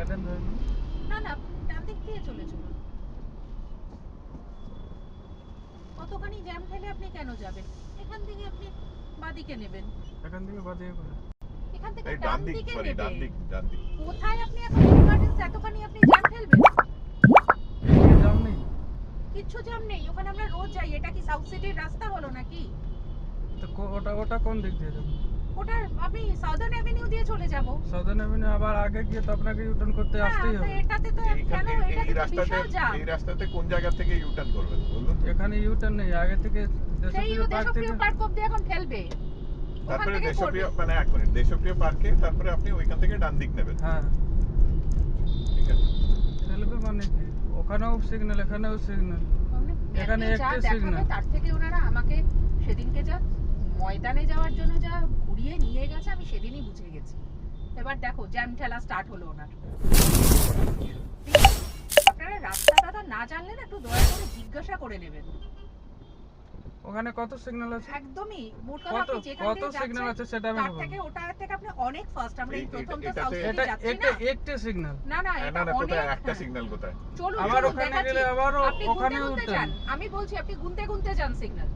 Garden ধরে নাও। না না, ডান দিক দিয়ে চলে চলুন। কতখানি জ্যাম ঠেলে আপনি কেন যাবেন? এখান থেকে আপনি বাদিকে নেবেন। এখান থেকে বাদিকে করে এখান থেকে এই ডান দিকে সরি নেবেন। ডান দিক কোথায় আপনি এখন গার্ডেন্স এতখানি আপনি জ্যাম ঠেলবেন? এদিকে জ্যাম নেই কিচ্ছু জ্যাম নেই, ওখানে আমরা রোজ যাই। এটা কি সাউথ সিটির রাস্তা হলো নাকি? তো ওটা কোন দিক দিয়ে যাবো? ওটা আপনি সাউদার্ন অ্যাভিনিউ দিয়ে চলে যাব। সাউদার্ন অ্যাভিনিউ আবার আগে গিয়ে তো আপনাকে ইউটার্ন করতে আসতেই হবে। এটাতে তো কেন, এটাতে তো বিশাল জ্যাম। এই রাস্তাতে কোন জায়গা থেকে ইউটার্ন করবেন বলুন? এখানে ইউটার্ন নেই, আগে থেকে সেই দেশপ্রিয় পার্ক থেকে দেশপ্রিয় পার্ক অবধি এখন ঠেলবে। ওখান তারপরে থেকে দেশপ্রিয় মানে এক মিনিট দেশপ্রিয় পার্কে তারপরে আপনি ওইখান থেকে ডান দিক নেবেন। হ্যাঁ ঠিক আছে ঠেলবে মানে কি? ওখানেও সিগন্যাল এখানেও সিগন্যাল। এখানে একটা সিগন্যাল। তার থেকে ওনারা আমাকে সেদিনকে যা ময়দানে যাওয়ার জন্য যা ঘুরিয়ে নিয়ে গেছে আমি সেদিনই বুঝে গেছি। এবার দেখো জ্যাম ঠেলা স্টার্ট হলো ওনার। আপনারা রাস্তা দাদা না জানলে না একটু দয়া করে জিজ্ঞাসা করে নেবেন। ওখানে কত সিগন্যাল আছে? একদমই মোট কথা কত আপনি যেখান কত থেকে সিগন্যাল আছে যাচ্ছেন সেটা আমি তার বলবো। থেকে ওটার থেকে আপনি অনেক ফাস্ট। আমরা এই প্রথম তো এটাতে- সাউথ সিটি এটা যাচ্ছি একটা না। একটা সিগন্যাল। না না এটা না কোথায় অনেক একটা সিগন্যাল কোথায়? চলুন আবার চলুন ওখানে দেখাচ্ছি। গেলে আবারও আপনি ওখানে গুনতে উঠতে যান। আমি বলছি আপনি গুনতে যান সিগন্যাল।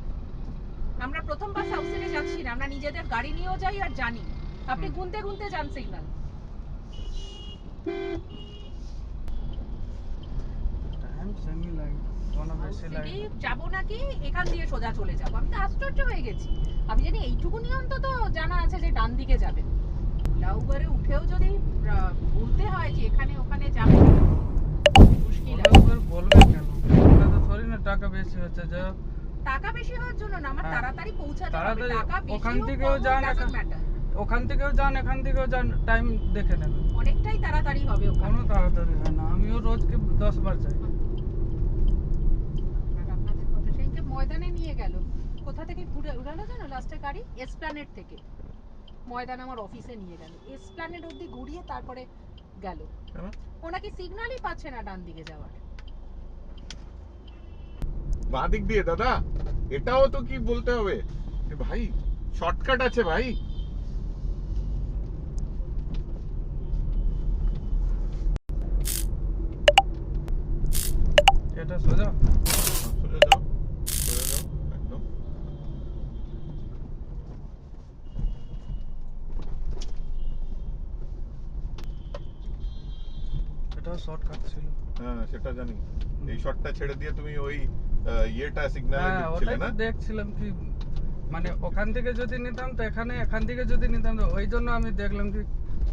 আমরা প্রথমবার সাউথ সিটি যাচ্ছি না, আমরা নিজেদের গাড়ি নিয়েও যাই আর জানি। আপনি গুনতে যান সিগন্যাল। টাইম সেমি লাগে, কোনো বেশি লাগে না। যাবো নাকি এখান দিয়ে সোজা চলে যাবো? আমি তো আশ্চর্য হয়ে গেছি। আমি জানি এইটুকুনি অন্তত জানা আছে যে ডান দিকে যাবেন। লাউবারে উঠেও যদি বলতে হয় যে এখানে ওখানে যাবো, মুশকিল আছে। বলবেন কেন? ওটা তো থরি না টাকা বেশি হচ্ছে যা। টাকা বেশি হওয়ার জন্য না, আমার তাড়াতাড়ি পৌঁছাতে হবে। তাড়াতাড়ি টাকা বেশি ওখান হোক থেকেও কম যান, doesn't matter। ওখান থেকেও যান এখান থেকেও যান, টাইম দেখে নেবেন। অনেকটাই তাড়াতাড়ি হবে ওখানে। কোনো তাড়াতাড়ি হয় না, আমিও রোজকে 10 বার যাই। আপনাদের কথা সেই যে ময়দানে নিয়ে গেল, কোথা থেকে ঘুরে উড়ালো জানো লাস্টে গাড়ি? এসপ্ল্যানেড থেকে ময়দান আমার অফিসে নিয়ে গেল। এসপ্ল্যানেড অবধি ঘুরিয়ে তারপরে গেল। ওনাকে সিগন্যালই পাচ্ছে না ডান দিকে যাওয়ার। বাঁ দিক দিয়ে দাদা, এটাও তো কি বলতে হবে ভাই, শর্টকাট আছে ভাই। এটা সোজা সোজা যাও একদম। এটাও শর্টকাট ছিল। হ্যাঁ সেটা জানি। এই শর্টটা ছেড়ে দিয়ে তুমি ওই ইয়েটা সিগন্যালে হ্যাঁ ঢুকছিলে ওটাই না? তো দেখছিলাম কি মানে ওখান থেকে যদি নিতাম তো এখান থেকে যদি নিতাম তো ওই জন্য আমি দেখলাম কি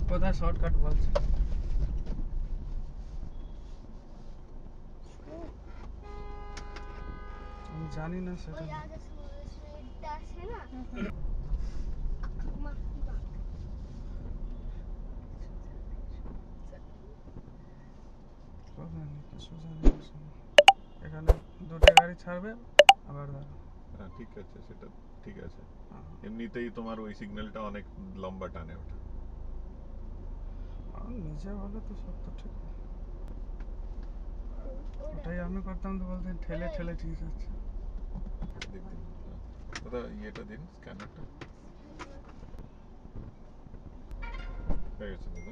কোথায় শর্টকাট বলছে। আমি জানি না সেটা। ওই আগে সুইটটা আছে না সোজা নেই কি সোজা নেই সোজা। এখানে দুটো গাড়ি ছাড়বে আবার দাঁড়া। হ্যাঁ ঠিক আছে, সেটা ঠিক আছে। এমনিতেই তোমার ওই সিগন্যালটা অনেক লম্বা টানে ওঠে। আর নিজে বলে তো সব তো ঠিক। ওটাই আমি করতাম তো বলতেন ঠেলে ঠেলে ঠিক আছে। দিন দাদা ইয়েটা দিন, স্ক্যানারটা হয়ে গেছে দাদা।